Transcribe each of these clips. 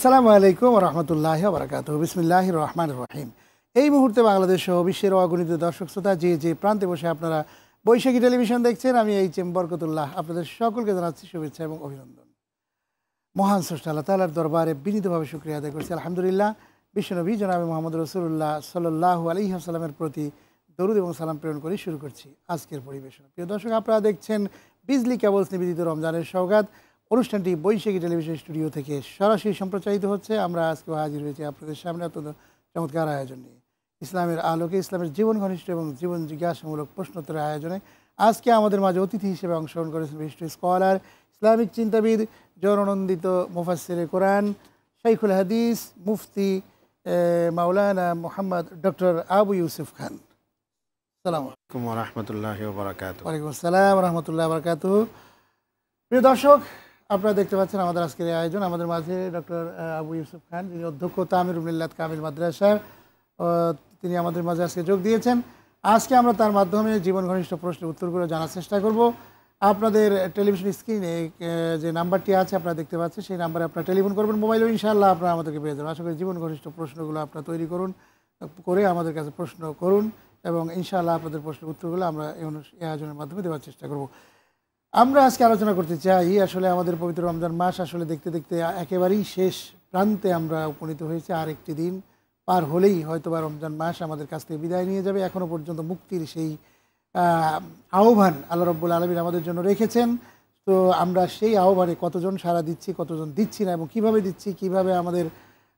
আসসালামু আলাইকুম রহমতুল্লাহি ওয়া বারাকাতুহু। বিসমিল্লাহির রহমানির রহিম। এই মুহূর্তে বাংলাদেশ সহ বিশ্বের অগণিত দর্শক শ্রোতা যে প্রান্তে বসে আপনারা বৈশাখী টেলিভিশন দেখছেন, আমি এইচ.এম. বরকতুল্লাহ আপনাদের সকলকে জানাচ্ছি শুভেচ্ছা এবং অভিনন্দন। মহান স্রষ্টা আল্লাহ তাআলার দরবারে বিনীতভাবে শুকরিয়া আদায় করছি আলহামদুলিল্লাহ। বিশ্বনবী জনাবে মুহাম্মদ রাসূলুল্লাহ সাল্লাল্লাহু আলাইহি ওয়াসাল্লামের প্রতি দরুদ এবং সালাম প্রেরণ করে শুরু করছি আজকের পরিবেশনা। প্রিয় দর্শক, আপনারা দেখছেন বিজলি কেবলস নিবেদিত রমজানের সওগাত। অনুষ্ঠানটি বৈশাখী টেলিভিশন স্টুডিও থেকে সরাসরি সম্প্রচারিত হচ্ছে। আমরা আজকেও হাজির হয়েছি আপনাদের সামনে অত্যন্ত চমৎকার আয়োজন নিয়ে, ইসলামের আলোকে ইসলামের জীবন ঘনিষ্ঠ এবং জীবন জিজ্ঞাসামূলক প্রশ্নোত্তরের আয়োজনে। আজকে আমাদের মাঝে অতিথি হিসেবে অংশগ্রহণ করেছেন বিশিষ্ট স্কলার, ইসলামিক চিন্তাবিদ, জননন্দিত মুফাসসিরে কোরআন, শাইখুল হাদিস, মুফতি মাওলানা মোহাম্মদ ডক্টর আবু ইউসুফ খান। আসসালামু আলাইকুম ওয়া রাহমাতুল্লাহি ওয়া বারাকাতুহু। ওয়া আলাইকুম আসসালাম ওয়া রাহমাতুল্লাহি ওয়া বারাকাতুহু। প্রিয় দর্শক, আপনারা দেখতে পাচ্ছেন আমাদের আজকের এই আয়োজন। আমাদের মাঝে ডক্টর আবু ইউসুফ খান, যিনি অধ্যক্ষ তামিরুল মিল্লাত কামিল মাদ্রাসার, তিনি আমাদের মাঝে আজকে যোগ দিয়েছেন। আজকে আমরা তার মাধ্যমে জীবন ঘনিষ্ঠ প্রশ্নের উত্তরগুলো জানার চেষ্টা করব। আপনাদের টেলিভিশন স্ক্রিনে যে নাম্বারটি আছে আপনারা দেখতে পাচ্ছেন, সেই নাম্বারে আপনারা টেলিফোন করবেন, মোবাইলেও ইনশাআল্লাহ আপনারা আমাদেরকে পেয়ে যাবেন। আশা করি জীবন ঘনিষ্ঠ প্রশ্নগুলো আপনারা তৈরি করে আমাদের কাছে প্রশ্ন করুন এবং ইনশাআল্লাহ আপনাদের প্রশ্নের উত্তরগুলো আমরা এই আয়োজনের মাধ্যমে দেওয়ার চেষ্টা করব। আমরা আজকে আলোচনা করতে চাই, আসলে আমাদের পবিত্র রমজান মাস আসলে দেখতে দেখতে একেবারেই শেষ প্রান্তে আমরা উপনীত হয়েছে। আর একটি দিন পার হলেই হয়তোবা রমজান মাস আমাদের কাছ থেকে বিদায় নিয়ে যাবে। এখনও পর্যন্ত মুক্তির সেই আহ্বান আল্লাহ রাব্বুল আলামিন আমাদের জন্য রেখেছেন। তো আমরা সেই আহ্বানে কতজন সাড়া দিচ্ছি, কতজন দিচ্ছি না, এবং কীভাবে দিচ্ছি, কীভাবে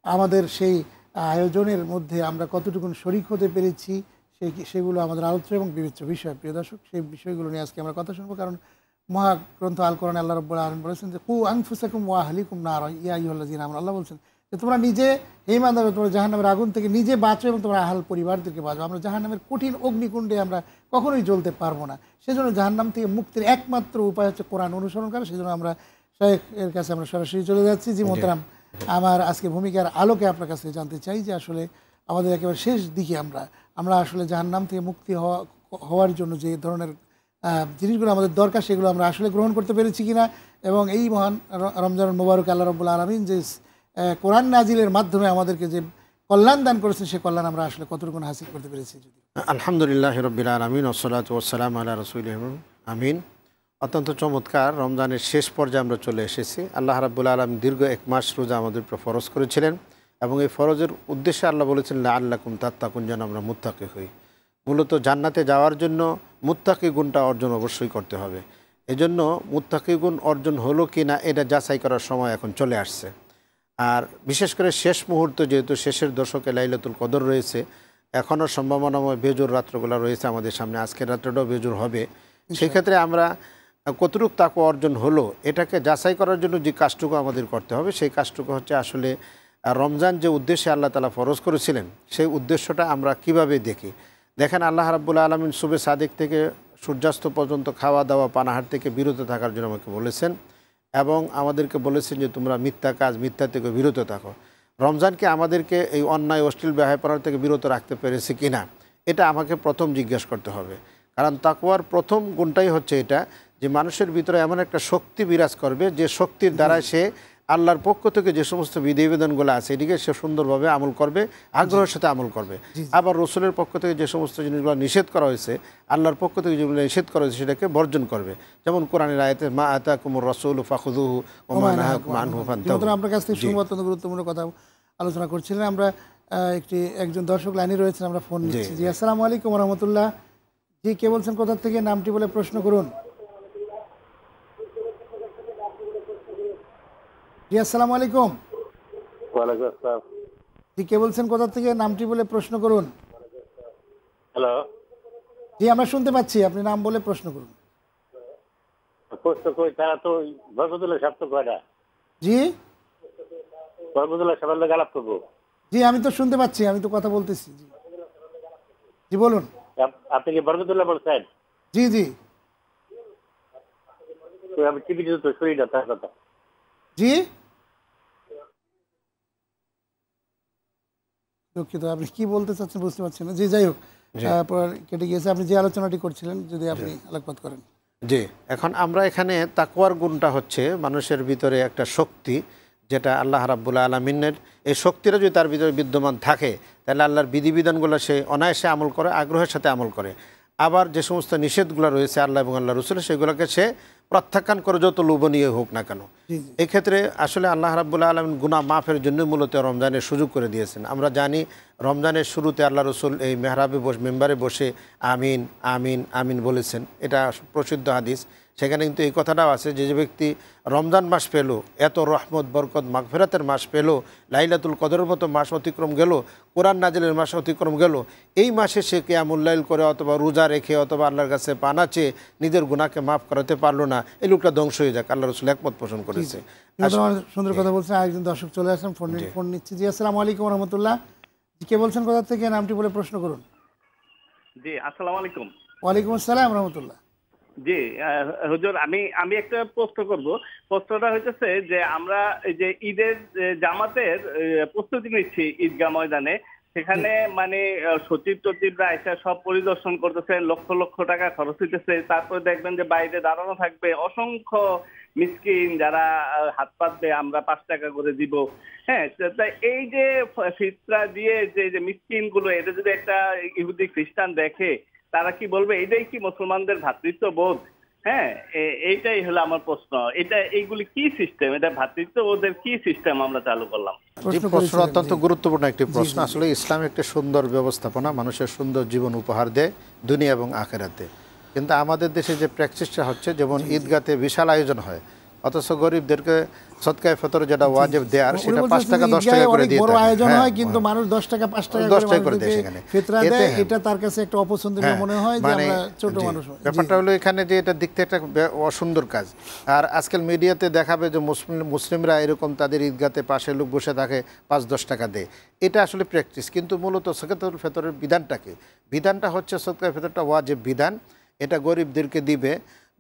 আমাদের সেই আয়োজনের মধ্যে আমরা কতটুকু শরিক হতে পেরেছি, সেগুলো আমাদের আলোচ্য এবং বিবেচ্য বিষয়। প্রিয় দর্শক, সেই বিষয়গুলো নিয়ে আজকে আমরা কথা শুনবো। কারণ মহাগ্রন্থ আল কোরআনে আল্লাহ রাব্বুল আলামিন বলেছেন যে কু আনফুসাকুম ওয়া আহলিকুম নারা ইয়া আইয়ুহাল্লাযিনা আমানু। আল্লাহ বলছেন যে তোমরা নিজে, হে ইমানদার, তোমরা জাহান্নামের আগুন থেকে নিজে বাঁচো এবং তোমরা আহল পরিবারদেরকে বাঁচো। আমরা জাহান্নামের কঠিন অগ্নিকুণ্ডে আমরা কখনোই জ্বলতে পারবো না। সেজন্য জাহান্নাম থেকে মুক্তির একমাত্র উপায় হচ্ছে কোরআন অনুসরণ করা। সেজন্য আমরা শাইখের কাছে আমরা সরাসরি চলে যাচ্ছি। জি মোহতারাম, আমার আজকে ভূমিকার আলোকে আপনার কাছে জানতে চাই যে আসলে আমাদের একেবারে শেষ দিকে আমরা আসলে জাহান্নাম থেকে মুক্তি হওয়ার জন্য যে ধরনের জিনিসগুলো আমাদের দরকার, সেগুলো আমরা আসলে গ্রহণ করতে পেরেছি কিনা, এবং এই মহান রমজান মোবারক আল্লাহ রাব্বুল আলামিন যে কোরআন নাজিলের মাধ্যমে আমাদেরকে যে কল্যাণ দান করেছেন, সে কল্যাণ আমরা আসলে কতটুকু হাসিল করতে পেরেছি। আলহামদুলিল্লাহ রাব্বিল আলামিন ওয়াসসালাতু ওয়াসসালামু আলা রাসূলিল আমিন। অত্যন্ত চমৎকার রমজানের শেষ পর্যায়ে আমরা চলে এসেছি। আল্লাহ রাব্বুল আলামিন দীর্ঘ এক মাস রোজা আমাদের উপর ফরজ করেছিলেন, এবং এই ফরজের উদ্দেশ্যে আল্লাহ বলেছেন লাআল্লাকুম তাত্তাকুন, যেন আমরা মুত্তাকি হই। মূলত জান্নাতে যাওয়ার জন্য মুত্তাকি গুণটা অর্জন অবশ্যই করতে হবে। এজন্য মুত্তাকি গুণ অর্জন হলো কি না এটা যাচাই করার সময় এখন চলে আসছে। আর বিশেষ করে শেষ মুহূর্ত, যেহেতু শেষের দশকে লাইলাতুল কদর রয়েছে, এখনও সম্ভাবনাময় বেজোর রাত্রগুলো রয়েছে আমাদের সামনে, আজকের রাত্রটাও বেজোর হবে। সেই ক্ষেত্রে আমরা কতটুকু তাকওয়া অর্জন হলো এটাকে যাচাই করার জন্য যে কাজটুকু আমাদের করতে হবে, সেই কাজটুকু হচ্ছে আসলে রমজান যে উদ্দেশ্যে আল্লাহ তাআলা ফরজ করেছিলেন, সেই উদ্দেশ্যটা আমরা কিভাবে দেখি। দেখেন, আল্লাহ রাব্বুল আলামিন সুবে সাদিক থেকে সূর্যাস্ত পর্যন্ত খাওয়া দাওয়া পানাহার থেকে বিরত থাকার জন্য আমাকে বলেছেন, এবং আমাদেরকে বলেছেন যে তোমরা মিথ্যা কাজ, মিথ্যা থেকে বিরত থাকো। রমজানকে আমাদেরকে এই অন্যায় অশ্লীল ব্যবহার থেকে বিরত রাখতে পেরেছে কিনা, এটা আমাকে প্রথম জিজ্ঞাসা করতে হবে। কারণ তাকওয়ার প্রথম গুণটাই হচ্ছে এটা, যে মানুষের ভিতরে এমন একটা শক্তি বিরাজ করবে, যে শক্তির দ্বারা সে আল্লাহর পক্ষ থেকে যে সমস্ত বিধিবিধানগুলো আছে এদিকে সে সুন্দরভাবে আমল করবে, আগ্রহের সাথে আমল করবে। আবার রসুলের পক্ষ থেকে যে সমস্ত জিনিসগুলো নিষেধ করা হয়েছে, আল্লাহর পক্ষ থেকে যেগুলো নিষেধ করা হয়েছে, সেটাকে বর্জন করবে। যেমন কোরআনের আয়াতে মা আতাকুমুর রাসূলু ফাখুযুহু ওয়া মা নাহাকুম আনহু ফান্তাহু। আপনার কাছ থেকে অত্যন্ত গুরুত্বপূর্ণ কথা আলোচনা করছিলেন। আমরা একজন দর্শক লাইনে রয়েছেন, আমরা ফোন নিচ্ছি। জি, আসসালামু আলাইকুম ওয়া রাহমাতুল্লাহ। জি, কে বলছেন, কোথা থেকে, নামটি বলে প্রশ্ন করুন। জি, আসসালামু আলাইকুম। ওয়ালাইকুম আসসালাম। জি, কে বলছেন, কোথা থেকে, নামটি বলে প্রশ্ন করুন। হ্যালো। জি, আমরা শুনতে পাচ্ছি, আপনি নাম বলে প্রশ্ন করুন। প্রশ্ন কই, তারা তো বরকতুল্লাহ সাহেব তো কয়টা। জি, বরকতুল্লাহ সাহেবের লোক আলাপ করবো। জি, আমি তো শুনতে পাচ্ছি, আমি তো কথা বলতেছি। জি জি বলুন। আপনি কি বরকতুল্লাহ বলছেন? জি জি। তো আমি টিভিতে তো শুনি না তার কথা। জি, দুঃখিত, আপনি কি বলতে চাচ্ছেন বুঝতে পারছেন না। জি, যাই হোক, কেটে গিয়েছে। আপনি যে আলোচনাটি করছিলেন যদি আপনি আলোকপাত করেন। জি, এখন আমরা এখানে তাকওয়ার গুণটা হচ্ছে মানুষের ভিতরে একটা শক্তি, যেটা আল্লাহ রাব্বুল আলমিনের এই শক্তিটা যদি তার ভিতরে বিদ্যমান থাকে তাহলে আল্লাহর বিধিবিধানগুলো সে অনায়াসে আমল করে, আগ্রহের সাথে আমল করে। আবার যে সমস্ত নিষেধগুলো রয়েছে আল্লাহ এবং আল্লাহ রসুলের, সেগুলোকে সে প্রত্যাখ্যান করে যত লোভনীয় হোক না কেন। এক্ষেত্রে আসলে আল্লাহ রাব্বুল আলমিন গুনাহ মাফের জন্য মূলত রমজানের সুযোগ করে দিয়েছেন। আমরা জানি রমজানের শুরুতে আল্লাহ রসুল এই মেহরাবে মেম্বারে বসে আমিন আমিন আমিন বলেছেন, এটা প্রসিদ্ধ হাদিস। সেখানে কিন্তু এই কথাটাও আছে যে যে ব্যক্তি রমজান মাস পেল, এত রহমত বরকত মাগফিরাতের মাস পেল, লাইলাতুল কদরের মতো মাস অতিক্রম গেল, কোরআন নাজিলের মাস অতিক্রম গেল, এই মাসে সে কিয়ামুল লাইল করে অথবা রোজা রেখে অথবা আল্লাহর কাছে পানা চেয়ে নিজের গুনাহকে মাফ করাতে পারলো না, এই লোকটা ধ্বংস হয়ে যাক, আল্লাহ রসুল একমত পোষণ করেছে। সুন্দর কথা বলছেন। আরেকজন দর্শক চলে আসেন, ফোন নিচ্ছি। জি আসসালামু আলাইকুম রহমতুল্লাহ। কে বলছেন, কোথা থেকে, নামটি বলে প্রশ্ন করুন। জি আসসালামু আলাইকুম। ওয়ালাইকুম আসসালাম রহমতুল্লাহ। জি হুজুর, আমি একটা প্রশ্ন করব। প্রশ্নটা হচ্ছে যে আমরা এই যে ঈদের জামাতের প্রস্তুতি নিচ্ছি ঈদগাহ ময়দানে, সেখানে মানে সচিব টচিবরা এসে সব পরিদর্শন করতেছেন, লক্ষ লক্ষ টাকা খরচ হইতেছে। তারপরে দেখবেন যে বাইরে দাঁড়ানো থাকবে অসংখ্য মিসকিন যারা হাত পাতবে, আমরা 5 টাকা করে দিব। হ্যাঁ, তাই এই যে ফিতরা দিয়ে যে মিসকিন গুলো, এটা যদি একটা ইহুদি খ্রিস্টান দেখে তারা কি বলবে? এটাই কি মুসলমানদের ভ্রাতৃত্ববোধ? হ্যাঁ, এইটাই হলো আমার প্রশ্ন। এইগুলি কি সিস্টেম? এটা ভ্রাতৃত্ববোধের কি সিস্টেম আমরা চালু করলাম? প্রশ্ন অত্যন্ত গুরুত্বপূর্ণ একটি প্রশ্ন। আসলে ইসলাম একটি সুন্দর ব্যবস্থাপনা, মানুষের সুন্দর জীবন উপহার দেয় দুনিয়া এবং আখেরাতে। কিন্তু আমাদের দেশে যে প্র্যাকটিসটা হচ্ছে, যেমন ঈদগাতে বিশাল আয়োজন হয়, অথচ গরিবদেরকে সদকায়ে ফতর যেটা ওয়াজিব দেয়ার, সেটা 5 টাকা 10 টাকা করে দিয়ে বড় আয়োজন হয়, কিন্তু মানুষ 10 টাকা 5 টাকা করে দেয় সেখানে ফিতরা দেয়। এটা তার কাছে একটা অপছন্দনীয় মনে হয় যে আমরা ছোট মানুষ। ব্যাপারটা হলো এখানে যে এটা দেখতে একটা অসুন্দর কাজ। আর আজকাল মিডিয়াতে দেখাবে যে মুসলিমরা এরকম তাদের ঈদগাতে পাশে লোক বসে থাকে, 5-10 টাকা দেয়। এটা আসলে প্র্যাকটিস। কিন্তু মূলত সদকাতুল ফিতরের বিধানটা হচ্ছে সদকায়ে ফিতরটা ওয়াজিব বিধান, এটা গরিবদেরকে দিবে।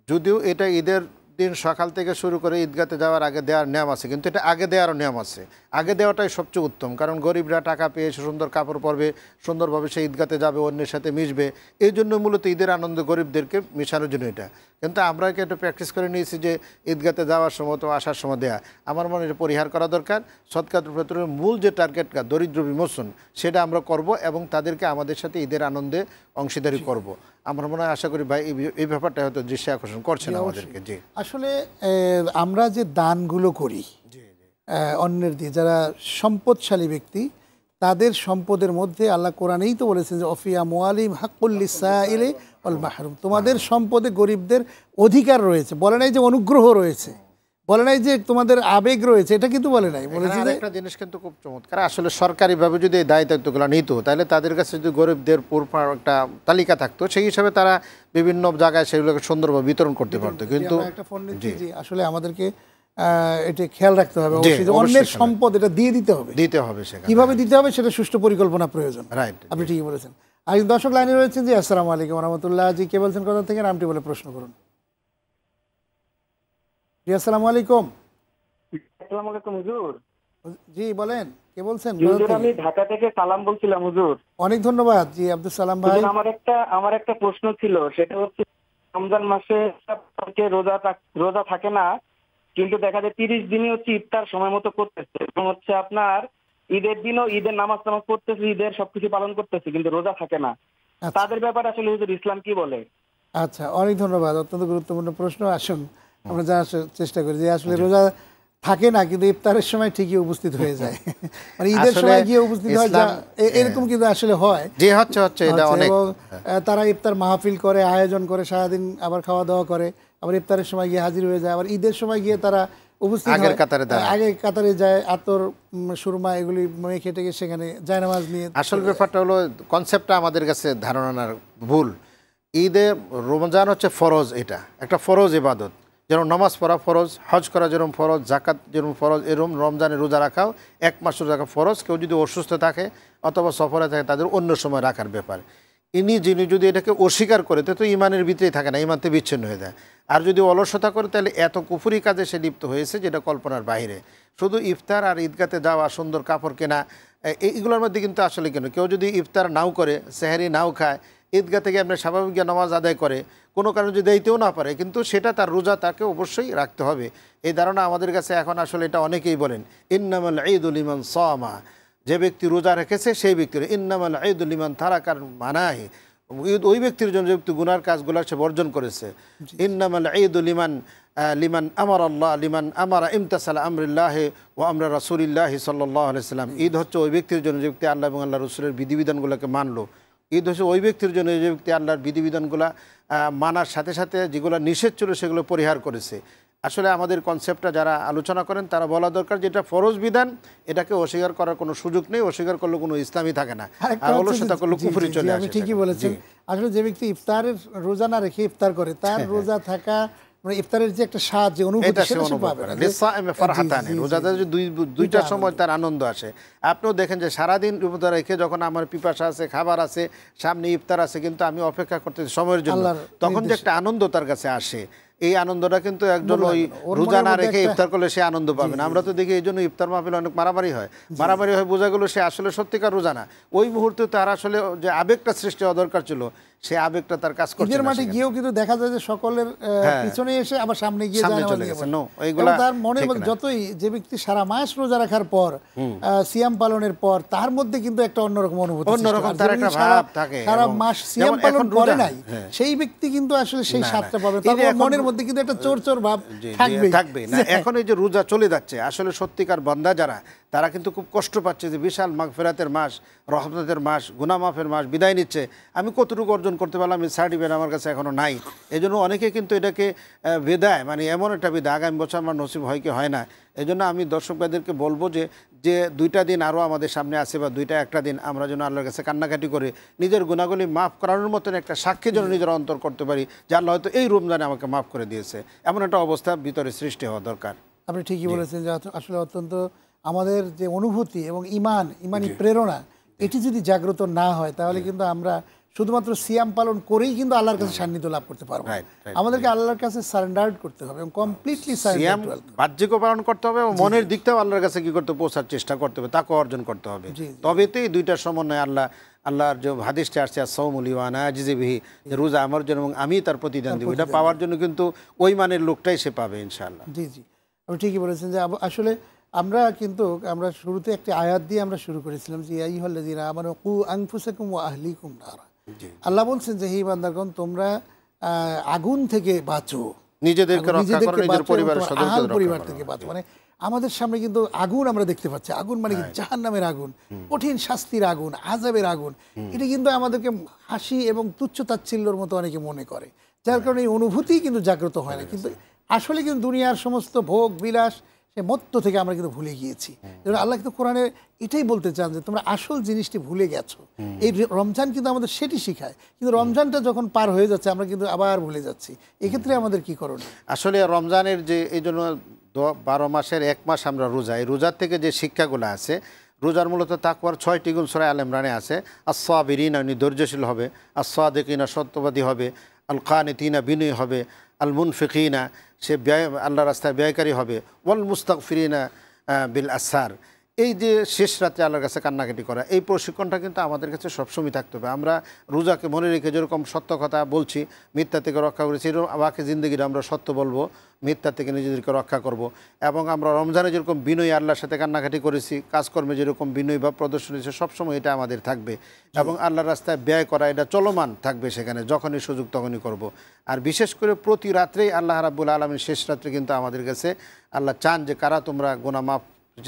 যদিও এটা ঈদের দিন সকাল থেকে শুরু করে ঈদগাতে যাওয়ার আগে দেওয়ার নিয়ম আছে, কিন্তু এটা আগে দেওয়ারও নিয়ম আছে। আগে দেওয়াটাই সবচেয়ে উত্তম, কারণ গরিবরা টাকা পেয়ে সুন্দর কাপড় পরবে, সুন্দরভাবে সে ঈদগাতে যাবে, অন্যের সাথে মিশবে। এই জন্য মূলত ঈদের আনন্দ গরিবদেরকে মেশানোর জন্য এটা। কিন্তু আমরা এটা প্র্যাকটিস করে নিয়েছি যে ঈদগাতে যাওয়ার সময় তো আসার সময় দেয়া। আমার মনে হয় এটা পরিহার করা দরকার। সদকাতুল ফিতরের মূল যে টার্গেটটা দরিদ্র বিমোচন, সেটা আমরা করব এবং তাদেরকে আমাদের সাথে ঈদের আনন্দে অংশীদারি করব। আমার মনে হয়, আশা করি ভাই এই ব্যাপারটা হয়তো দৃষ্টি আকর্ষণ করছেন আমাদেরকে। জি, আসলে আমরা যে দানগুলো করি অন্যের দিয়ে, যারা সম্পদশালী ব্যক্তি, তাদের সম্পদের মধ্যে আল্লাহ কোরআনেই তো বলেছেন যে অফিয়া মুআলিম হাক্কুল লিসাইলি ওয়াল মাহরুম, তোমাদের সম্পদে গরিবদের অধিকার রয়েছে। বলে নাই যে অনুগ্রহ রয়েছে, বলে নাই যে তোমাদের আবেগ রয়েছে, এটা কিন্তু বলে নাই। বলেছে যে একটা জিনিস কিন্তু খুব চমৎকার, আসলে সরকারিভাবে যদি এই দায়িত্বগুলো নিত, তাহলে তাদের কাছে যদি গরিবদের পুরো একটা তালিকা থাকতো, সেই হিসাবে তারা বিভিন্ন জায়গায় সেগুলোকে সুন্দরভাবে বিতরণ করতে পারতো। কিন্তু আসলে আমাদেরকে এটা খেয়াল রাখতে হবে, অন্যের সম্পদ এটা দিয়ে দিতে হবে। কিভাবে দিতে হবে সেটা সুষ্ঠু পরিকল্পনা প্রয়োজন। রাইট, আপনি ঠিকই বলেছেন। আর দর্শক লাইনে রয়েছেন। জি আসসালামু আলাইকুম রহমতুল্লাহ। জি কে বলছেন, কোথা থেকে, নামটি বলে প্রশ্ন করুন। জি আসসালামু আলাইকুম। আসসালামু আলাইকুম হুজুর। জি বলেন, কে বলছেন? আমি ঢাকা থেকে সালাম বলছিলাম হুজুর। অনেক ধন্যবাদ। জি আব্দুল সালাম ভাই। আমার একটা প্রশ্ন ছিল, সেটা হচ্ছে রমজান মাসে রোজা থাকে না, কিন্তু দেখা যায় 30 দিনই হচ্ছে ইফতার সময় মতো করতেছে, এবং হচ্ছে আপনার ঈদের দিনও ঈদের নামাজ পড়তেছে, ঈদের সবকিছু পালন করতেছে, কিন্তু রোজা থাকে না। তাদের ব্যাপারে আসলে হুজুর ইসলাম কি বলে? আচ্ছা, অনেক ধন্যবাদ। অত্যন্ত গুরুত্বপূর্ণ প্রশ্ন। আসুন আমরা জানার চেষ্টা করি যে আসলে রোজা থাকে না কিন্তু ইফতারের সময় ঠিকই উপস্থিত হয়ে যায়, মানে ঈদের সময় গিয়ে উপস্থিত হয়, এরকম কিন্তু আসলে হয়। এবং তারা ইফতার মাহফিল করে, আয়োজন করে, সারাদিন আবার খাওয়া দাওয়া করে, আবার ইফতারের সময় গিয়ে হাজির হয়ে যায়, আবার ঈদের সময় গিয়ে তারা উপস্থিত আগে কাতারে যায়, আতর সুরমা এগুলি মেখে টেকে সেখানে জায়নামাজ নিয়ে। আসল ব্যাপারটা হলো কনসেপ্টটা আমাদের কাছে ধারণার ভুল। ঈদে রমজান হচ্ছে ফরজ, এটা একটা ফরজ ইবাদত। যেরকম নামাজ পড়া ফরজ, হজ করা যেরকম ফরজ, জাকাত যেরকম ফরজ, এরকম রমজানে রোজা রাখাও 1 মাস রোজা রাখা ফরজ। কেউ যদি অসুস্থ থাকে অথবা সফরে থাকে তাদের অন্য সময় রাখার ব্যাপার। ইনি যিনি যদি এটাকে অস্বীকার করে তো ইমানের ভিতরেই থাকে না, ইমানতে বিচ্ছিন্ন হয়ে যায়। আর যদি অলসতা করে তাহলে এত কুফুরি কাজে সে লিপ্ত হয়েছে যেটা কল্পনার বাইরে। শুধু ইফতার আর ঈদগাতে যাওয়া, সুন্দর কাপড় কেনা, এইগুলোর মধ্যে কিন্তু আসলে কেন কেউ যদি ইফতার নাও করে, সেহারি নাও খায়, ঈদগাহ থেকে আপনার স্বাভাবিক নামাজ আদায় করে, কোনো কারণে যদি দিতেও না পারে, কিন্তু সেটা তার রোজা তাকে অবশ্যই রাখতে হবে। এই ধারণা আমাদের কাছে এখন আসলে এটা অনেকেই বলেন, ইন্নামাল ঈদুল লিমান সামা, যে ব্যক্তি রোজা রেখেছে সেই ব্যক্তির, ইন্নামাল ঈদুল লিমান তারাকার মানাহি, ওই ব্যক্তির জন্য যে ব্যক্তি গুনার কাজগুলো সে বর্জন করেছে। ইন্নামাল ঈদুল লিমান আমার আল্লাহ লিমান আমারা ইমতাসাল আমরিল্লাহ ও আমরা রাসূলিল্লাহি সাল্লাল্লাহু আলাইহি সাল্লাম, ঈদ হচ্ছে ওই ব্যক্তির জন্য যে ব্যক্তি আল্লাহ এবং আল্লাহ রসুলের বিধিবিধানগুলোকে মানলো। ঈদ হচ্ছে ওই ব্যক্তির জন্য যে ব্যক্তি আল্লাহর বিধিবিধানগুলো মানার সাথে সাথে যেগুলো নিষেধ ছিল সেগুলো পরিহার করেছে। আসলে আমাদের কনসেপ্টটা যারা আলোচনা করেন তারা বলা দরকার যেটা ফরজ বিধান, এটাকে অস্বীকার করার কোনো সুযোগ নেই, অস্বীকার করলে কোনো ইসলামই থাকে না, আর অলসতা করলে কুফরি চলে আসে। আপনি ঠিকই বলেছেন। আসলে যে ব্যক্তি ইফতারের রোজা না রেখে ইফতার করে, তার রোজা থাকা মানে ইফতারের যে একটা স্বাদ, যে অনুভূতি, সেটা সে পাবে না। রোজাদার যে দুইটার সময় তার আনন্দ আসে। আপনিও দেখেন যে সারাদিন রোজা রেখে যখন আমার পিপাসা আছে, খাবার আছে, সামনে ইফতার আছে, কিন্তু আমি অপেক্ষা করতেছি সময়ের জন্য, তখন যে একটা আনন্দ তার কাছে আসে, এই আনন্দটা কিন্তু একজন ওই রোজা না রেখে ইফতার করলে সে আনন্দ পাবে না। আমরা তো দেখি এই জন্য ইফতার মাহফিলে অনেক মারামারি হয়, বোঝা গেল সে আসলে সত্যিকার রোজা না। ওই মুহূর্তে তার আসলে যে আবেগটা সৃষ্টি হওয়া দরকার ছিল, সে আবেগটা তার কাজ করছে না। মাঠে গিয়েও কিন্তু দেখা যায় যে সকলের পিছনে এসে আবার সামনে গিয়ে চলে গেছে। তার মনের মধ্যে যতই যে ব্যক্তি সারা মাস রোজা রাখার পর, সিয়াম পালনের পর, তার মধ্যে কিন্তু একটা অন্যরকম অনুভূতি, অন্যরকম তার একটা ভাব থাকে। সারা মাস সিয়াম পালন করে নাই সেই ব্যক্তি কিন্তু আসলে সেই স্বাদটা পাবে, তার মনের মধ্যে কিন্তু একটা চোর চোর ভাব থাকবে না। এখন এই যে রোজা চলে যাচ্ছে, আসলে সত্যিকার বান্দা যারা, তারা কিন্তু খুব কষ্ট পাচ্ছে যে বিশাল মাগফিরাতের মাস, রহমতের মাস, গুনাহ মাফের মাস বিদায় নিচ্ছে। আমি কতটুকু অর্জন করতে পারলাম এই সার্টিফিকেট আমার কাছে এখনো নাই। এই জন্য অনেকে কিন্তু এটাকে বিদায়, মানে এমন একটা বিদায় আগামী বছর আমার নসিব হয় কি হয় না। এই জন্য আমি দর্শক ভাইদেরকে বলবো যে দুইটা দিন আরও আমাদের সামনে আছে, বা একটা দিন আমরা যেন আল্লাহর কাছে কান্নাকাটি করে নিজের গুনাহগুলি মাফ করানোর মতন একটা সাক্ষী যেন নিজের অন্তর করতে পারি যে আল্লাহ হয়তো এই রমজানে আমাকে মাফ করে দিয়েছে, এমন একটা অবস্থা ভিতরে সৃষ্টি হওয়া দরকার। আপনি ঠিকই বলেছেন যে আসলে অত্যন্ত আমাদের যে অনুভূতি এবং ইমানি প্রেরণা, এটি যদি জাগ্রত না হয় তাহলে কিন্তু আমরা শুধুমাত্র সিয়াম পালন করেই কিন্তু আল্লাহর কাছে সান্নিধ্য লাভ করতে পারবো। আমাদেরকে আল্লাহর কাছে সারেন্ডার করতে হবে এবং কমপ্লিটলি সিয়াম বাহ্যিকও পালন করতে হবে এবং মনের দিকটাও আল্লাহর কাছে কি করতে পৌঁছার চেষ্টা করতে হবে, তাকে অর্জন করতে হবে। তবেতেই দুইটার সমন্বয় আল্লাহর যে হাদিসটা আসছে সাওমুল ওয়ানা আজিজি বিহি, রোজা আমার জন্য এবং আমি তার প্রতিদান দিব, এটা পাওয়ার জন্য কিন্তু ওই মানের লোকটাই সে পাবে ইনশাআল্লাহ। জি জি, আপনি ঠিকই বলেছেন যে আসলে আমরা শুরুতে একটি আয়াত দিয়ে আমরা শুরু করেছিলাম যে ইয়া আইয়ুহাল্লাযীনা আমানু কু আনফুসাকুম ওয়া আহলিকুম নারা। আল্লাহ বলছেন যে হে বান্দাগণ, তোমরা আগুন থেকে বাঁচো, নিজেদেরকে রক্ষা করো, নিজের পরিবার থেকে বাঁচো। মানে আমাদের সামনে কিন্তু আগুন আমরা দেখতে পাচ্ছি। আগুন মানে কি? জাহান্নামের আগুন, কঠিন শাস্তির আগুন, আযাবের আগুন। এটা কিন্তু আমাদেরকে হাসি এবং তুচ্ছ তাচ্ছিল্যর মতো অনেকে মনে করে, যার কারণে এই অনুভূতি কিন্তু জাগ্রত হয় না। কিন্তু আসলে কিন্তু দুনিয়ার সমস্ত ভোগ বিলাস, সে মত্ত থেকে আমরা কিন্তু ভুলে গিয়েছি। আল্লাহ কিন্তু কোরআনে এটাই বলতে চান যে তোমরা আসল জিনিসটি ভুলে গেছো। এই রমজান কিন্তু আমাদের সেটি শিখায়, কিন্তু রমজানটা যখন পার হয়ে যাচ্ছে আমরা কিন্তু আবার ভুলে যাচ্ছি। এক্ষেত্রে আমাদের কি করণীয়? আসলে রমজানের যে এই জন্য 12 মাসের 1 মাস আমরা রোজা, এই রোজার থেকে যে শিক্ষাগুলো আছে, রোজার মূলত তাকওয়ার 6টি গুণ সূরা আল ইমরানে আছে। আস-সাবিরিনা, ধৈর্যশীল হবে, আস-সাদিকিনা, সত্যবাদী হবে, আল কানিতিনা, বিনয়ী হবে, আল মুনফিকিনা, সে ব্যয় আল্লাহ রাস্তায় ব্যয়কারী হবে, ওয়াল মুস্তাগফিরিনা বিল আসহার, এই যে শেষ রাত্রে আল্লাহর কাছে কান্নাকাটি করা, এই প্রশিক্ষণটা কিন্তু আমাদের কাছে সবসময় থাকতে হবে। আমরা রোজাকে মনে রেখে যেরকম সত্য কথা বলছি, মিথ্যা থেকে রক্ষা করেছি, এরকম বাকি জিন্দগিটা আমরা সত্য বলবো, মিথ্যা থেকে নিজেদেরকে রক্ষা করব। এবং আমরা রমজানে যেরকম বিনয়ী আল্লাহর সাথে কান্নাকাটি করেছি, কাজকর্মে যেরকম বিনয়ী ভাব প্রদর্শন হয়েছে, সবসময় এটা আমাদের থাকবে। এবং আল্লাহর রাস্তায় ব্যয় করা এটা চলমান থাকবে, সেখানে যখনই সুযোগ তখনই করব। আর বিশেষ করে প্রতি রাত্রেই আল্লাহ রাব্বুল আলামিন শেষ রাত্রে কিন্তু আমাদের কাছে আল্লাহ চান যে কারা তোমরা গুনাহ মাফ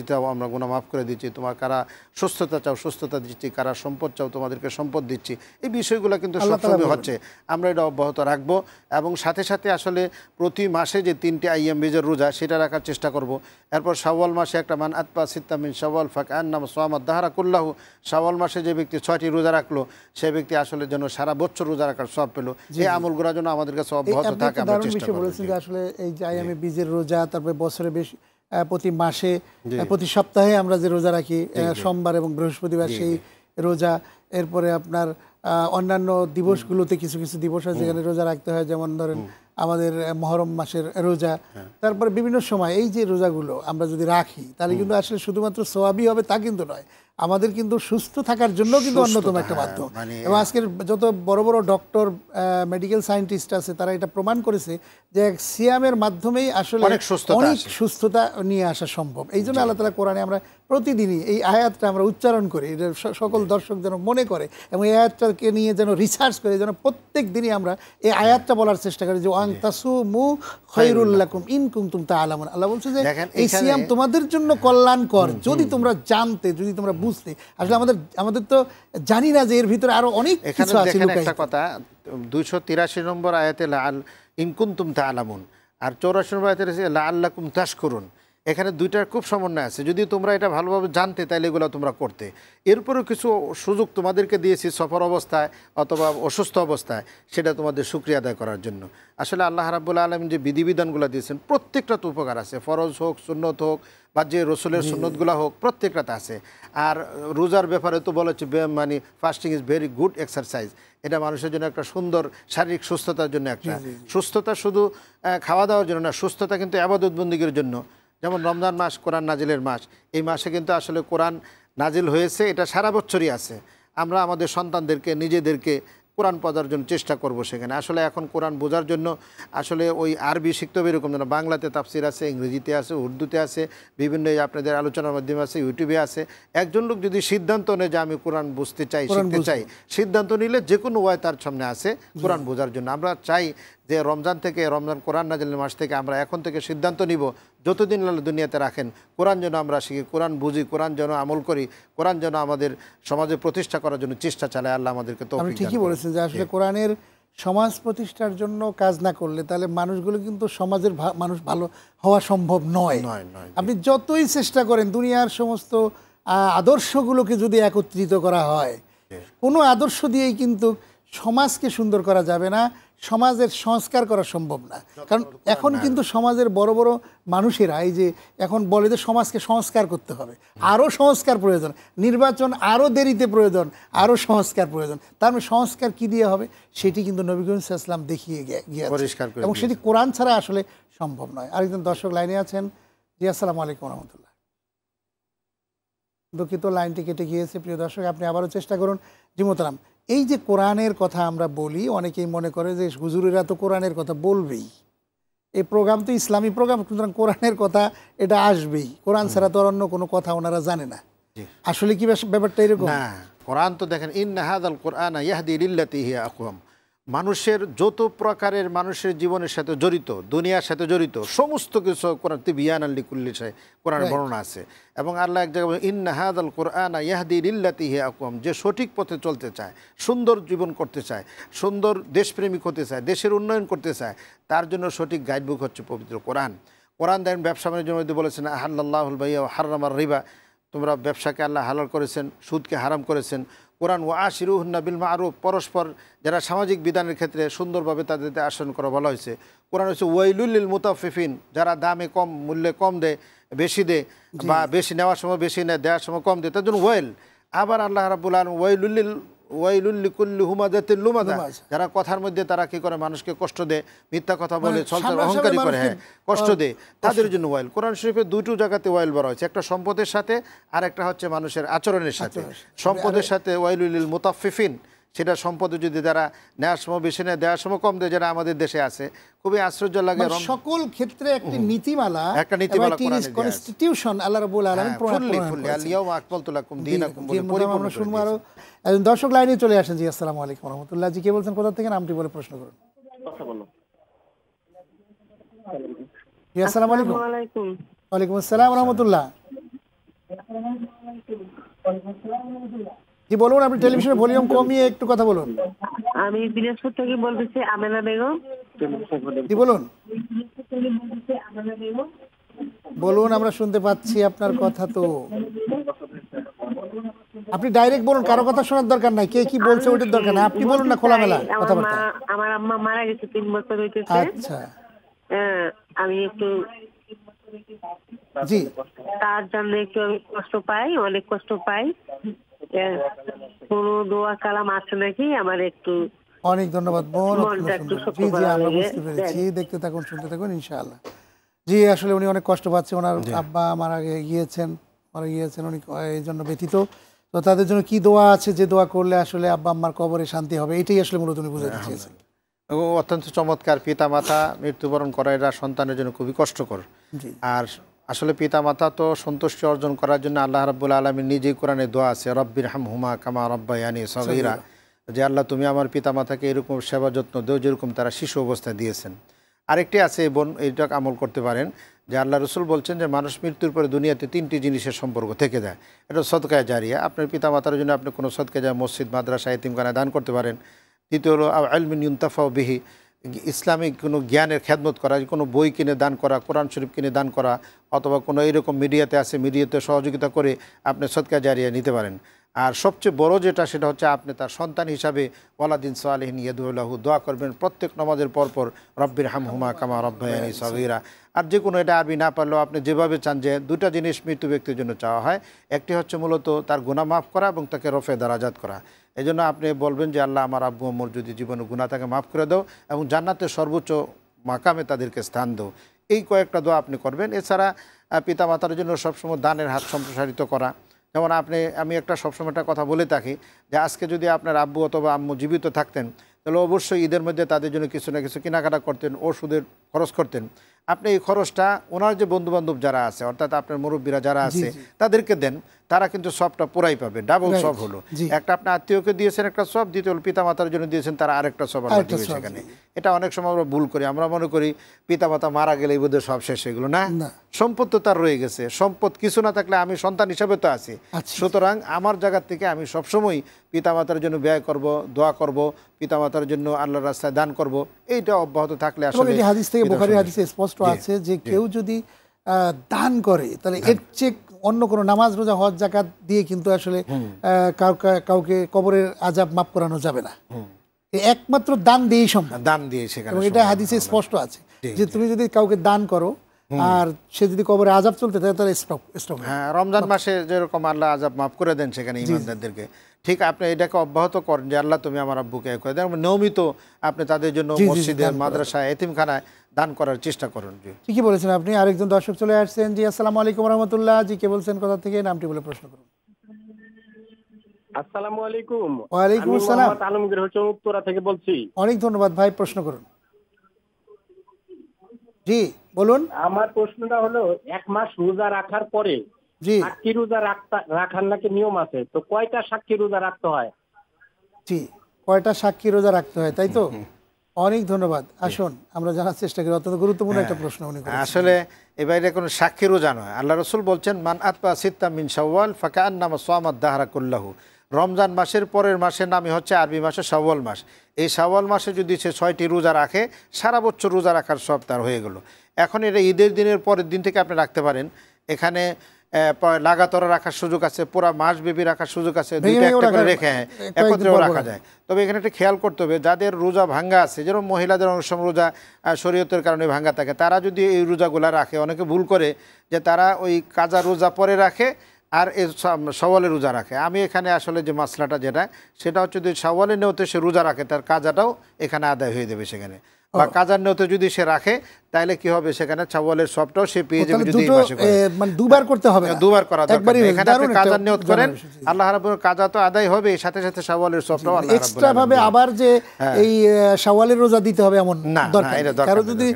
চাও, আমরা গুনাহ মাফ করে দিচ্ছি, তোমার কারা সুস্থতা চাও সুস্থতা দিচ্ছি, কারা সম্পদ চাও তোমাদেরকে সম্পদ দিচ্ছি। এই বিষয়গুলো কিন্তু সবসময় হচ্ছে, আমরা এটা অব্যাহত রাখবো। এবং সাথে সাথে আসলে প্রতি মাসে যে 3টি আইয়াম বীজের রোজা সেটা রাখার চেষ্টা করব। এরপর শাওয়াল মাসে একটা মান আতপা সিত্তা মিন শাওয়াল ফাকান্নামা সামাদ দাহরা কুল্লাহু, শাওয়াল মাসে যে ব্যক্তি 6টি রোজা রাখলো সেই ব্যক্তি আসলে যেন সারা বছর রোজা রাখার সওয়াব পেল। এই আমলগুলো যেন আমাদের কাছে অব্যাহত থাকে, আমরা চেষ্টা করব। আসলে এই যে আইয়ামে বীজের রোজা, তারপরে বছরে বেশি প্রতি মাসে প্রতি সপ্তাহে আমরা যে রোজা রাখি সোমবার এবং বৃহস্পতিবার, সেই রোজা এরপরে আপনার অন্যান্য দিবসগুলোতে কিছু কিছু দিবস আছে যেখানে রোজা রাখতে হয়, যেমন ধরেন আমাদের মহরম মাসের রোজা। তারপরে বিভিন্ন সময় এই যে রোজাগুলো আমরা যদি রাখি তাহলে কিন্তু আসলে শুধুমাত্র সোয়াবই হবে তা কিন্তু নয়, আমাদের কিন্তু সুস্থ থাকার জন্য কিন্তু অন্যতম একটা মাধ্যম। এবং আজকের যত বড় বড় ডক্টর, মেডিকেল সায়েন্টিস্ট আছে তারা এটা প্রমাণ করেছে যে সিয়ামের মাধ্যমেই আসলে অনেক সুস্থতা নিয়ে আসা সম্ভব। এই জন্য আল্লাহ তাআলা কোরআনে আমরা প্রতিদিনই এই আয়াতটা আমরা উচ্চারণ করি, এটা সকল দর্শক যেন মনে করে এবং এই আয়াতটাকে নিয়ে যেন রিসার্চ করে, যেন প্রত্যেক দিনই আমরা এই আয়াতটা বলার চেষ্টা করি যে ওয়ান তাসুমু খায়রুল লাকুম ইন কুনতুম তাআলামুন। আল্লাহ বলছে যে এই সিয়াম তোমাদের জন্য কল্যাণকর যদি তোমরা জানতে, যদি তোমরা বুঝতে। আসলে আমাদের তো জানি না যে এর ভিতরে আরো অনেক কিছু আছে। একটা কথা 283 নম্বর আয়াতে ইন কুনতুম তাআলামুন আর 84 নম্বর আয়াতে লাআল্লাকুম তাশকুরুন, এখানে দুইটার খুব সমন্বয় আছে। যদি তোমরা এটা ভালোভাবে জানতে তাইলে এগুলো তোমরা করতে। এরপরেও কিছু সুযোগ তোমাদেরকে দিয়েছি সফর অবস্থায় অথবা অসুস্থ অবস্থায়, সেটা তোমাদের শুকরিয়া আদায় করার জন্য। আসলে আল্লাহ রাব্বুল আলামিন যে বিধিবিধানগুলো দিয়েছেন প্রত্যেকটা তো উপকার আছে, ফরজ হোক সুন্নত হোক বা যে রসুলের সুন্নতগুলো হোক প্রত্যেকটাতে আছে। আর রোজার ব্যাপারে তো বলেছে মানে fasting is very good exercise, এটা মানুষের জন্য একটা সুন্দর শারীরিক সুস্থতার জন্য একটা সুস্থতা, শুধু খাওয়া দাওয়ার জন্য না, সুস্থতা কিন্তু ইবাদত বন্দেগীর জন্য। যেমন রমজান মাস কোরআন নাজিলের মাস, এই মাসে কিন্তু আসলে কোরআন নাজিল হয়েছে, এটা সারা বছরই আছে। আমরা আমাদের সন্তানদেরকে নিজেদেরকে কোরআন পড়ার জন্য চেষ্টা করব সেখানে। আসলে এখন কোরআন বোঝার জন্য আসলে ওই আরবি শিখতে হবে এরকম না, বাংলাতে তাফসির আছে, ইংরেজিতে আছে, উর্দুতে আছে, বিভিন্ন আপনাদের আলোচনার মাধ্যমে আছে, ইউটিউবে আছে। একজন লোক যদি সিদ্ধান্ত নেয় যে আমি কোরআন বুঝতে চাই, শিখতে চাই, সিদ্ধান্ত নিলে যে কোনো ওয়াই তার সামনে আছে কোরআন বোঝার জন্য। আমরা চাই যে রমজান কোরআন নাজিলের মাস থেকে আমরা এখন থেকে সিদ্ধান্ত নিব যতদিন আল্লাহ দুনিয়াতে রাখেন কোরআন যেন আমরা শিখি, কোরআন বুঝি, কোরআন যেন আমল করি, কোরআন যেন আমাদের সমাজে প্রতিষ্ঠা করার জন্য চেষ্টা চালায়। আল্লাহ আমাদেরকে তৌফিক দান করুন। ঠিকই বলেছেন যে আসলে কোরআনের সমাজ প্রতিষ্ঠার জন্য কাজ না করলে তাহলে মানুষগুলো কিন্তু সমাজের মানুষ ভালো হওয়া সম্ভব নয়। আপনি যতই চেষ্টা করেন দুনিয়ার সমস্ত আদর্শগুলোকে যদি একত্রিত করা হয়, কোনো আদর্শ দিয়েই কিন্তু সমাজকে সুন্দর করা যাবে না, সমাজের সংস্কার করা সম্ভব না। কারণ এখন কিন্তু সমাজের বড় বড় মানুষেরা এই যে এখন বলে যে সমাজকে সংস্কার করতে হবে, আরও সংস্কার প্রয়োজন, নির্বাচন আরও দেরিতে প্রয়োজন, আরও সংস্কার প্রয়োজন। তার মানে সংস্কার কি দিয়ে হবে সেটি কিন্তু নবী করিম সাল্লাল্লাহু আলাইহি ওয়াসাল্লাম দেখিয়ে গিয়েছেন এবং সেটি কোরআন ছাড়া আসলে সম্ভব নয়। আরেকজন দর্শক লাইনে আছেন। জি, আসসালামু আলাইকুম রহমতুল্লাহ। দুঃখিত, লাইনটি কেটে গিয়েছে। প্রিয় দর্শক, আপনি আবারও চেষ্টা করুন। জি মোহতারাম, এই যে কোরআনের কথা আমরা বলি, অনেকেই মনে করে যে হুজুরেরা তো কোরআনের কথা বলবেই, এই প্রোগ্রাম তো ইসলামী প্রোগ্রাম, সুতরাং কোরআনের কথা এটা আসবেই, কোরআন ছাড়া তো অন্য কোনো কথা ওনারা জানে না। আসলে কি ব্যাপারটা এরকম? না, কোরআন তো দেখেন ইন্না হাযাল কুরআনা ইয়াহদি লিল্লাতী হিয়া আকওয়াম, মানুষের যত প্রকারের মানুষের জীবনের সাথে জড়িত, দুনিয়ার সাথে জড়িত সমস্ত কিছু কোরআন তিবিয়ানাল লিকুল্লি শাই কোরআনের বর্ণনা আছে। এবং আল্লাহ এক জায়গায় বলেন ইন্না হাযাল কুরআনা ইয়াহদি লিল্লাতী হিয়া আকওয়াম, যে সঠিক পথে চলতে চায়, সুন্দর জীবন করতে চায়, সুন্দর দেশপ্রেমিক হতে চায়, দেশের উন্নয়ন করতে চায়, তার জন্য সঠিক গাইডবুক হচ্ছে পবিত্র কোরআন। কোরআন দেখেন ব্যবসা বাণিজ্যের মধ্যে বলেছেন আহাল্লাল্লাহুল বাইয়া ওয়া হাররামার রিবা, তোমরা ব্যবসাকে আল্লাহ হালাল করেছেন, সুদকে হারাম করেছেন। কোরআন ওয়া আশিরুহুন্না বিল মারুফ, পরস্পর যারা সামাজিক বিধানের ক্ষেত্রে সুন্দরভাবে তাদের আচরণ করা বলা হয়েছে। কোরআন হচ্ছে ওয়াইলুল লিল মুতাফফিফিন, যারা দামে কম, মূল্যে কম দেয়, বেশি দেয় বা বেশি নেওয়ার সময় বেশি নেয়, দেওয়ার সময় কম দেয়, তার জন্য ওয়াইল। আবার আল্লাহ রাব্বুল আলামিন ওয়াইলুল লিকুল্লি হুমাযাতিল লুমাযা, যারা কথার মধ্যে তারা কি করে মানুষকে কষ্ট দেয়, মিথ্যা কথা বলে, ছলছল অহংকারী করে, কষ্ট দেয়, তাদের জন্য ওয়াইল। কোরআন শরীফে দুটো জায়গাতে ওয়াইল বলা হয়েছে, একটা সম্পদের সাথে আর একটা হচ্ছে মানুষের আচরণের সাথে। সম্পদের সাথে ওয়াইলুল লিল মুতাফফিফিন, সেটা সম্পদে যদি তারা নেওয়ার সময় বেশি নেয়, দেওয়ার সময় কম দেয়, যারা আমাদের দেশে আছে। খুবই আশ্চর্য লাগে, সকল ক্ষেত্রে একটি নীতিমালা, কনস্টিটিউশন আল্লাহ রাব্বুল আলামিন প্রণয়ন করেছেন। আল-ইয়াওমা আকমালতু লাকুম দীনাকুম বলে পরিপূর্ণ শুনবো। আরো একজন দর্শক লাইনে চলে আসেন। জি, আসসালামু আলাইকুম রাহমাতুল্লাহ। জি, কে বলছেন, কোথা থেকে, নামটি বলে প্রশ্ন করুন। জি, আসসালামু আলাইকুম। ওয়ালাইকুম আসসালাম রাহমাতুল্লাহ। জি বলুন, আপনি টেলিভিশনের ভলিউম কমিয়ে একটু কথা বলুন। আমি দিনাজপুর থেকে বলতেছি, আমেনা বেগম। জি বলুন, বলুন, আমরা শুনতে পাচ্ছি আপনার কথা। তো আপনি ডাইরেক্ট বলুন, কারো কথা শোনার দরকার নাই, কে কি বলছে ওইটার দরকার নাই, আপনি বলুন না খোলামেলা কথাবার্তা। আমার আম্মা মারা গেছে 3 বছর হইতেছে। আচ্ছা, আমি একটু জি, তার জন্য একটু আমি কষ্ট পাই, অনেক কষ্ট পাই। কোনো দোয়া কালাম আছে নাকি? আমার একটু অনেক ধন্যবাদ বোন, অত্যন্ত মনটা একটু সুন্দর। শক্ত জি জি, করা আমরা লাগে। বুঝতে পেরেছি। দেখতে থাকুন, শুনতে থাকুন ইনশাআল্লাহ। জি, আসলে উনি অনেক কষ্ট পাচ্ছে, ওনার আব্বা মারা গিয়েছেন, উনি এই জন্য ব্যথিত। তো তাদের জন্য কি দোয়া আছে, যে দোয়া করলে আসলে আব্বা আম্মার কবরে শান্তি হবে, এটাই আসলে মূলত উনি বুঝাতে চেয়েছেন। ও অত্যন্ত চমৎকার। পিতামাতা মৃত্যুবরণ করা এটা সন্তানের জন্য খুবই কষ্টকর। জি আর আসলে পিতামাতা তো সন্তুষ্টি অর্জন করার জন্য আল্লাহ রাব্বুল আলামিন নিজেই কোরআনে দোয়া আছে, রব্বির হামহুমা কামা রব্বায়ানি সগীরা, যে আল্লাহ তুমি আমার পিতামাতাকে এরকম সেবা যত্ন দেও যেরকম তারা শিশু অবস্থায় দিয়েছেন। আরেকটি আছে বোন, এইটা আমল করতে পারেন, যে আল্লাহ রসুল বলছেন যে মানুষ মৃত্যুর পরে দুনিয়াতে 3টি জিনিসের সম্পর্ক থেকে যায়। এটা সদকায়ে জারিয়া, আপনার পিতামাতার জন্য আপনি কোনো সদকায়ে জারিয়া মসজিদ, মাদ্রাসা, এতিমখানায় দান করতে পারেন। দ্বিতীয় হলো ইলমিন ইউনতাফাউ বিহি, ইসলামিক কোনো জ্ঞানের খেদমত করা, কোনো বই কিনে দান করা, কোরআন শরীফ কিনে দান করা, অথবা কোনো এরকম মিডিয়াতে আছে, মিডিয়াতে সহযোগিতা করে আপনি সদকায়ে জারিয়া নিতে পারেন। আর সবচেয়ে বড় যেটা, সেটা হচ্ছে আপনি তার সন্তান হিসাবে ওয়ালাদিন সালিহিন ইয়াদুল্লাহু দোয়া করবেন প্রত্যেক নামাজের পরপর, রব্বির হামহুমা কামা রব্বায়ানি সগীরা। আর যে কোনো, এটা আরবি না পারলেও আপনি যেভাবে চান, যে দুটা জিনিস মৃত্যু ব্যক্তির জন্য চাওয়া হয়। একটি হচ্ছে মূলত তার গুনাহ মাফ করা এবং তাকে রফে দারাজাত করা। এই জন্য আপনি বলবেন যে আল্লাহ আমার আব্বু আম্মুর যদি জীবনে গুনাহ তাকে মাফ করে দাও এবং জান্নাতের সর্বোচ্চ মাকামে তাদেরকে স্থান দাও। এই কয়েকটা দোয়া আপনি করবেন। এছাড়া পিতামাতার জন্য সবসময় দানের হাত সম্প্রসারিত করা। যেমন আমি একটা সবসময় একটা কথা বলে থাকি, যে আজকে যদি আপনার আব্বু অথবা আম্মু জীবিত থাকতেন, তাহলে অবশ্যই ঈদের মধ্যে তাদের জন্য কিছু না কিছু কেনাকাটা করতেন, ওষুধের খরচ করতেন। আপনি এই খরচটা ওনার যে বন্ধুবান্ধব যারা আছে, অর্থাৎ আপনার মুরব্বীরা যারা আছে তাদেরকে দেন, তারা কিন্তু সবটা পুরাই পাবে, ডাবল সব হলো। একটা আপনি আত্মীয়কে দিয়েছেন একটা সব, দ্বিতীয় হলো পিতা মাতার জন্য দিয়েছেন, তারা আরেকটা সব আল্লাহ দিবে সেখানে। এটা অনেক সময় আমরা ভুল করি, আমরা মনে করি পিতা মাতা মারা গেলে বোধহয় সব শেষ হয়ে গেলো। না, সম্পদ তো তার রয়ে গেছে। সম্পদ কিছু না থাকলে আমি সন্তান হিসাবে তো আছি, সুতরাং আমার জায়গা থেকে আমি সবসময় পিতামাতার জন্য ব্যয় করব, দোয়া করব, পিতামাতার জন্য আল্লাহর রাস্তায় দান করব। এইটা অব্যাহত থাকলে আসলে এই হাদিস থেকে, বুখারী হাদিসে স্পষ্ট আছে যে কেউ যদি দান করে, তাহলে এর চেয়ে অন্য কোনো নামাজ, রোজা, হজ, যাকাত দিয়ে কিন্তু আসলে কাউকে কবরের আযাব মাফ করানো যাবে না। একমাত্র দান দিয়েই সম্ভব, দান দিয়ে সেখানে। এবং এটা হাদিসে স্পষ্ট আছে যে তুমি যদি কাউকে দান করো আর সে যদি কবরে আযাব চলতে থাকে, তাহলে স্টপ। হ্যাঁ, রমজান মাসে যেরকম আল্লাহ আযাব মাফ করে দেন সেখানে ঈমানদারদেরকে, ঠিক আপনি এটাকে অব্যাহত করেন যে আল্লাহ তুমি আমার আব্বুকে করে দেন। নিয়মিত আপনি তাদের জন্য মসজিদে, মাদ্রাসায়, এতিমখানায় দান করার চেষ্টা করুন। জি, ঠিকই বলেছেন আপনি। আরেকজন দর্শক চলে আসছেন। জি, আসসালামু আলাইকুম রহমতুল্লাহ। জি, কে বলছেন, কোথা থেকে, নামটি বলে প্রশ্ন করুন। আসসালামু আলাইকুম। ওয়ালাইকুম আসসালাম। আমি আলমগীর হোসেন উত্তরা থেকে বলছি। অনেক ধন্যবাদ ভাই, প্রশ্ন করুন। জি বলুন। আমার প্রশ্নটা হলো, 1 মাস রোজা রাখার পরে জি সাক্ষী রোজা রাখার নাকি নিয়ম আছে, তো কয়টা সাক্ষী রোজা রাখতে হয়? জি, কয়টা সাক্ষী রোজা রাখতে হয়, তাই তো? অনেক ধন্যবাদ। আসুন আমরা জানার চেষ্টা করি, অত্যন্ত গুরুত্বপূর্ণ একটা প্রশ্ন উনি করেছেন। আসলে এবারে কোনো সাক্ষী রোজা নয়। আল্লাহ রসুল বলছেন, মান আতবা সিত্তা মিন শাওয়াল ফাকান্নামা সামাদ দাহরা কুল্লাহু। রমজান মাসের পরের মাসের নামই হচ্ছে আরবি মাসে শাওয়াল মাস। এই শাওয়াল মাসে যদি সে 6টি রোজা রাখে, সারা বছর রোজা রাখার সব তার হয়ে গেল। এখন এটা ঈদের দিনের পরের দিন থেকে আপনি রাখতে পারেন। এখানে লাগাতার রাখার সুযোগ আছে, পুরা মাস ব্যাপী রাখার সুযোগ আছে, দুইটা একটা করে রেখে একত্রেও রাখা যায়। তবে এখানে একটা খেয়াল করতে হবে, যাদের রোজা ভাঙ্গা আছে, যেরকম মহিলাদের অনেক সময় রোজা শরীয়তের কারণে ভাঙ্গা থাকে, তারা যদি এই রোজাগুলা রাখে, অনেকে ভুল করে যে তারা ওই কাজা রোজা পরে রাখে আর এই শাওয়ালের রোজা রাখে। আমি এখানে আসলে যে মাসলাটা যেটা, সেটা হচ্ছে যদি শাওয়ালের নিয়তে সে রোজা রাখে, তার কাজাটাও এখানে আদায় হয়ে যাবে সেখানে। বা কাজার নিয়তে যদি সে রাখে, তাহলে কি হবে, সেখানে শাওয়ালের সবটাও সে পেয়ে যাবে। যদি মানে দুবার করতে হবে, দুবার করা দরকার। এখানে আপনি কাজার নিয়ত করেন, আল্লাহ রাব্বুল কাজা তো আদায় হবে, সাথে সাথে শাওয়ালের সবটাও আল্লাহ রাব্বুল এক্সট্রা ভাবে আবার যে এই শাওয়ালের রোজা দিতে হবে এমন দরকার নেই। কারণ যদি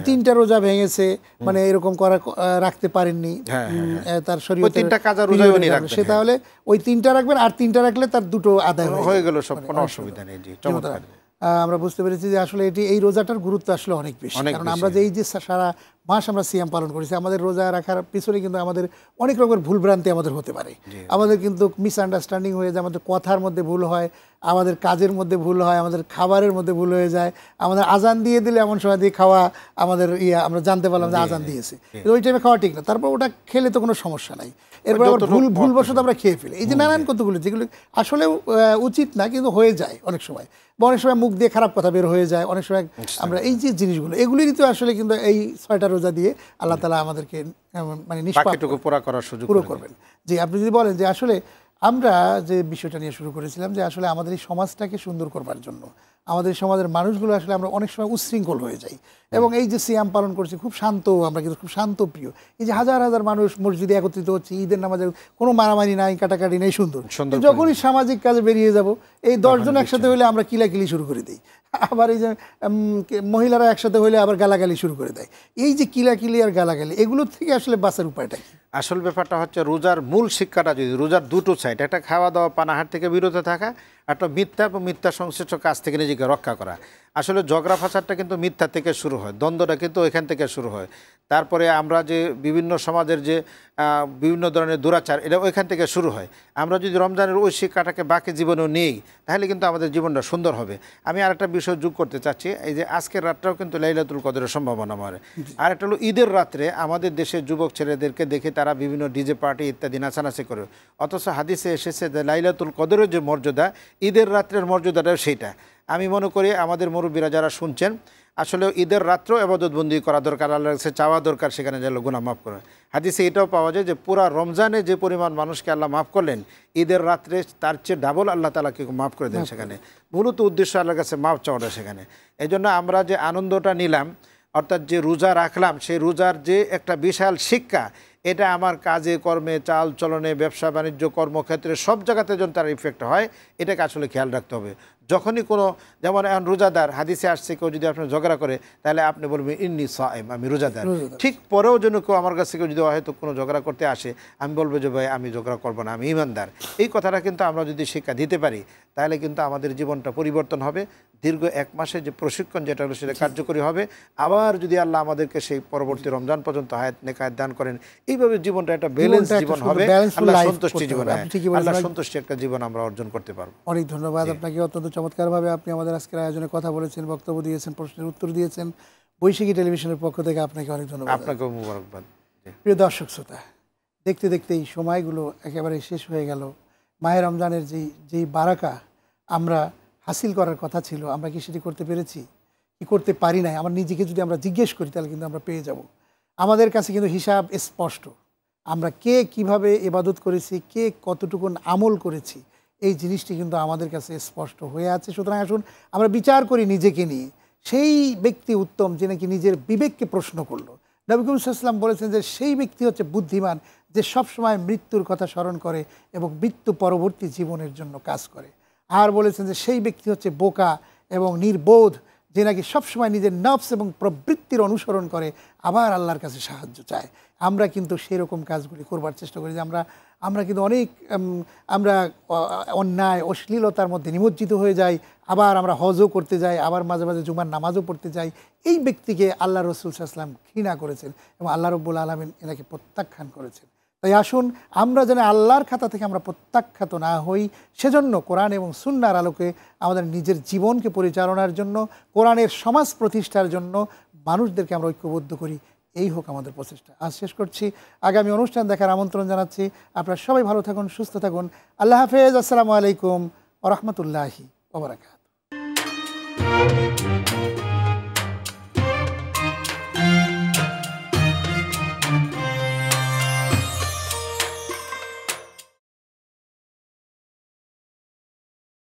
3টা রোজা ভেঙেছে, মানে এরকম করা রাখতে পারেননি, তার শরীয়তে 3টা কাজা রোজাও উনি রাখবেন, সে তাহলে ওই 3টা রাখবেন, আর 3টা রাখলে তার দুটো আদায় হয়ে গেল, সব কোনো অসুবিধা নেই। জি, চমৎকার। আমরা বুঝতে পেরেছি যে আসলে এই রোজাটার গুরুত্ব আসলে অনেক বেশি। কারণ আমরা যে এই যে সারা মাস আমরা সিয়াম পালন করেছি, আমাদের রোজা রাখার পিছনে কিন্তু আমাদের অনেক রকমের ভুলভ্রান্তি আমাদের হতে পারে। আমাদের কিন্তু মিসআন্ডারস্ট্যান্ডিং হয়ে যায়, আমাদের কথার মধ্যে ভুল হয়, আমাদের কাজের মধ্যে ভুল হয়, আমাদের খাবারের মধ্যে ভুল হয়ে যায়। আমাদের আজান দিয়ে দিলে এমন সময় দিয়ে খাওয়া, আমাদের আমরা জানতে পারলাম যে আজান দিয়েছে, ওই টাইমে খাওয়া ঠিক না, তারপর ওটা খেলে তো কোনো সমস্যা নাই। এরপর আবার ভুলবশত আমরা খেয়ে ফেলি। এই যে নানান কতগুলো যেগুলো আসলে উচিত না, কিন্তু হয়ে যায় অনেক সময়, বা অনেক সময় মুখ দিয়ে খারাপ কথা বের হয়ে যায়, অনেক সময় আমরা এই যে জিনিসগুলো, এগুলিরই তো আসলে কিন্তু এই 6টা রোজা দিয়ে আল্লাহ তাআলা আমাদেরকে মানে নিষ্পাপ পুরো করার সুযোগ পুরো করবেন। জি, আপনি যদি বলেন যে আসলে আমরা যে বিষয়টা নিয়ে শুরু করেছিলাম যে আসলে আমাদের এই সমাজটাকে সুন্দর করবার জন্য আমাদের সমাজের মানুষগুলো আসলে আমরা অনেক সময় উচ্ছৃঙ্খল হয়ে যাই এবং এই যে সিয়াম পালন করছি খুব শান্ত, আমরা কিন্তু খুব শান্ত প্রিয়। এই যে হাজার হাজার মানুষ মসজিদে একত্রিত হচ্ছে ঈদের নামাজে, কোনো মারামারি নাই, কাটাকাটি নেই, সুন্দর। যখনই সামাজিক কাজে বেরিয়ে যাব এই 10 জন একসাথে হলে আমরা কিলাকিলি শুরু করে দিই, আবার এই যে মহিলারা একসাথে হলে আবার গালাগালি শুরু করে দেয়। এই যে কিলাকিলি আর গালাগালি, এগুলোর থেকে আসলে বাঁচার উপায়টা কি? আসল ব্যাপারটা হচ্ছে রোজার মূল শিক্ষাটা যদি রোজার দুটো সাইড, একটা খাওয়া দাওয়া পানাহার থেকে বিরত থাকা, একটা মিথ্যা এবং মিথ্যা সংশ্লিষ্ট কাজ থেকে নিজেকে রক্ষা করা। আসলে ঝগড়া ফাসাদটা কিন্তু মিথ্যা থেকে শুরু হয়, দ্বন্দ্বটা কিন্তু এখান থেকে শুরু হয়। তারপরে আমরা যে বিভিন্ন সমাজের যে বিভিন্ন ধরনের দুরাচার, এটা ওইখান থেকে শুরু হয়। আমরা যদি রমজানের ওই শিক্ষাটাকে বাকি জীবনেও নিই তাহলে কিন্তু আমাদের জীবনটা সুন্দর হবে। আমি আরেকটা বিষয় যোগ করতে চাচ্ছি, এই যে আজকের রাতটাও কিন্তু লাইলাতুল কদরের সম্ভাবনা আমার। আর একটা হলো ঈদের রাত্রে আমাদের দেশের যুবক ছেলেদেরকে দেখে তারা বিভিন্ন ডিজে পার্টি ইত্যাদি নাচানাচি করে, অথচ হাদিসে এসেছে যে লাইলাতুল কদরের যে মর্যাদা, ঈদের রাত্রের মর্যাদাটাও সেইটা। আমি মনে করি আমাদের মুরব্বীরা যারা শুনছেন, আসলে ঈদের রাত্রেও ইবাদতবন্দি করা দরকার, আল্লাহর কাছে চাওয়া দরকার, সেখানে যেন গুনাহ মাফ করে। হাদিসে এটাও পাওয়া যায় যে পুরা রমজানে যে পরিমাণ মানুষকে আল্লাহ মাফ করলেন, ঈদের রাত্রে তার চেয়ে ডাবল আল্লাহ তাআলাকে মাফ করে দেন সেখানে। মূলত উদ্দেশ্য আল্লাহর কাছে মাফ চাওয়াটা সেখানে। এই জন্য আমরা যে আনন্দটা নিলাম, অর্থাৎ যে রোজা রাখলাম, সেই রোজার যে একটা বিশাল শিক্ষা, এটা আমার কাজে কর্মে চাল চলনে ব্যবসা বাণিজ্য কর্মক্ষেত্রে সব জায়গাতে যেন তার ইফেক্ট হয়, এটাকে আসলে খেয়াল রাখতে হবে। যখনই কোনো, যেমন এখন রোজাদার, হাদিসে আসছে কেউ যদি আপনার ঝগড়া করে তাহলে আপনি বলবেন ইন্নি সাইম, আমি রোজাদার। ঠিক পরেও যেন কেউ আমার কাছ থেকে যদি হয়তো কোনো ঝগড়া করতে আসে, আমি বলবো যে ভাই আমি ঝগড়া করবো না, আমি ইমানদার। এই কথাটা কিন্তু আমরা যদি শিক্ষা দিতে পারি তাহলে কিন্তু আমাদের জীবনটা পরিবর্তন হবে। দীর্ঘ 1 মাসের যে প্রশিক্ষণ যেটা হলো সেটা কার্যকরী হবে। আবার যদি আল্লাহ আমাদেরকে সেই পরবর্তী রমজান পর্যন্ত হায়াত নেকায়াত দান করেন, এইভাবে জীবনটা একটা ব্যালেন্স জীবন হবে, আল্লাহ সন্তুষ্টি জীবন, আল্লাহ সন্তুষ্টি একটা জীবন আমরা অর্জন করতে পারবো। অনেক ধন্যবাদ আপনাকে। অত্যন্ত চমৎকারভাবে আপনি আমাদের আজকের আয়োজনে কথা বলেছেন, বক্তব্য দিয়েছেন, প্রশ্নের উত্তর দিয়েছেন। বৈশাখী টেলিভিশনের পক্ষ থেকে আপনাকে অনেক ধন্যবাদ। আপনাকেও মুবারকবাদ। প্রিয় দর্শক শ্রোতা, দেখতে দেখতে এই সময়গুলো একেবারে শেষ হয়ে গেল। মাহে রমজানের যেই বারাকা আমরা হাসিল করার কথা ছিল, আমরা কি সেটি করতে পেরেছি কি করতে পারি নাই? আমার নিজেকে যদি আমরা জিজ্ঞেস করি তাহলে কিন্তু আমরা পেয়ে যাব। আমাদের কাছে কিন্তু হিসাব স্পষ্ট। আমরা কে কিভাবে ইবাদত করেছি, কে কতটুকু আমল করেছি, এই জিনিসটি কিন্তু আমাদের কাছে স্পষ্ট হয়ে আছে। সুতরাং আসুন আমরা বিচার করি নিজেকে নিয়ে। সেই ব্যক্তি উত্তম যে নাকি নিজের বিবেককে প্রশ্ন করলো। নবী করিম সাল্লাল্লাহু আলাইহি ওয়াসাল্লাম বলেছেন যে সেই ব্যক্তি হচ্ছে বুদ্ধিমান যে সবসময় মৃত্যুর কথা স্মরণ করে এবং মৃত্যু পরবর্তী জীবনের জন্য কাজ করে। আর বলেছেন যে সেই ব্যক্তি হচ্ছে বোকা এবং নির্বোধ যে নাকি সবসময় নিজের নফস এবং প্রবৃত্তির অনুসরণ করে আবার আল্লাহর কাছে সাহায্য চায়। আমরা কিন্তু সেরকম কাজগুলি করবার চেষ্টা করি যে আমরা কিন্তু অনেক আমরা অন্যায় অশ্লীলতার মধ্যে নিমজ্জিত হয়ে যাই, আবার আমরা হজও করতে যাই, আবার মাঝে মাঝে জুমার নামাজও পড়তে যাই। এই ব্যক্তিকে আল্লাহ রাসূল সাল্লাল্লাহু আলাইহি ওয়াসাল্লাম ঘৃণা করেছেন এবং আল্লাহ রাব্বুল আলামিন এনাকে প্রত্যাখ্যান করেছেন। তাই আসুন আমরা যেন আল্লাহর খাতা থেকে আমরা প্রত্যাখ্যাত না হই, সেজন্য কোরআন এবং সুন্নাহর আলোকে আমাদের নিজের জীবনকে পরিচালনার জন্য, কোরআনের সমাজ প্রতিষ্ঠার জন্য মানুষদেরকে আমরা ঐক্যবদ্ধ করি। এই হোক আমাদের প্রচেষ্টা। আজ শেষ করছি, আগামী অনুষ্ঠান দেখার আমন্ত্রণ জানাচ্ছি। আপনারা সবাই ভালো থাকুন, সুস্থ থাকুন। আল্লাহ হাফেজ। আসসালামু আলাইকুম ওয়া রাহমাতুল্লাহি ওয়া বারাকাতুহু।